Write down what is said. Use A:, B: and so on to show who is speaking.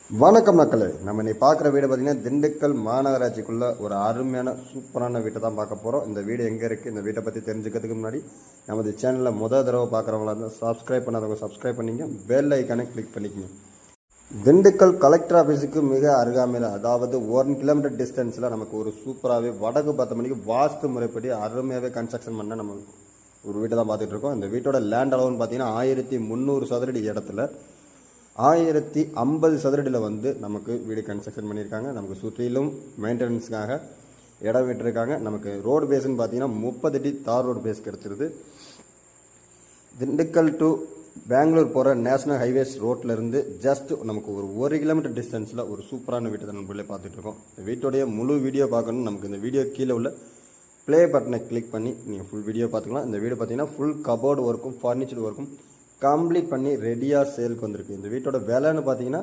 A: வணக்கம் மக்களே, நம்ம இன்னைக்கு பார்க்குற வீடு பார்த்தீங்கன்னா திண்டுக்கல் மாநகராட்சிக்குள்ள ஒரு அருமையான சூப்பரான வீட்டை தான் பார்க்க போகிறோம். இந்த வீடு எங்கே இருக்குது, இந்த வீட்டை பற்றி தெரிஞ்சுக்கிறதுக்கு முன்னாடி நமது சேனலில் தடவை பார்க்குறவங்களா இருந்தால் சப்ஸ்கிரைப் பண்ணாதவங்க சப்ஸ்கிரைப் பண்ணிங்க, பெல் ஐக்கானை கிளிக் பண்ணிக்கங்க. திண்டுக்கல் கலெக்டர் ஆஃபீஸுக்கு மிக அருகாமையில், அதாவது 1 கிலோமீட்டர் டிஸ்டன்ஸில் நமக்கு ஒரு சூப்பராகவே வடக்கு 10 மணிக்கு வாஸ்து முறைப்படி அருமையாகவே கன்ஸ்ட்ரக்ஷன் பண்ண நம்ம ஒரு வீட்டை தான் பார்த்துட்டு இருக்கோம். இந்த வீட்டோட லேண்ட் அளவுன்னு பார்த்தீங்கன்னா 1300 சதுரடி இடத்துல 1050 சதுரடியில் வந்து நமக்கு வீடு கன்ஸ்ட்ரக்ஷன் பண்ணியிருக்காங்க. நமக்கு சுற்றிலும் மெயின்டெனன்ஸுக்காக இடம் விட்டுருக்காங்க. நமக்கு ரோடு பேஸ்ன்னு பார்த்தீங்கன்னா 30 அடி தார் ரோடு பேஸ் கிடச்சிருது. திண்டுக்கல் டு பெங்களூர் போகிற நேஷனல் ஹைவேஸ் ரோட்டில் இருந்து ஜஸ்ட் நமக்கு ஒரு 1 கிலோமீட்டர் டிஸ்டன்ஸில் ஒரு சூப்பரான வீட்டை தான் நம்ம பார்த்துட்ருக்கோம். இந்த வீட்டோடைய முழு வீடியோ பார்க்கணும், நமக்கு இந்த வீடியோ கீழே உள்ள ப்ளே பட்டனை கிளிக் பண்ணி நீங்கள் ஃபுல் வீடியோ பார்த்துக்கலாம். இந்த வீடு பார்த்தீங்கன்னா ஃபுல் கபோர்டு ஒர்க்கும் ஃபர்னிச்சர் ஒர்க்கும் கம்ப்ளீட் பண்ணி ரெடியாக சேலுக்கு வந்திருக்கு. இந்த வீட்டோட விலைன்னு பார்த்தீங்கன்னா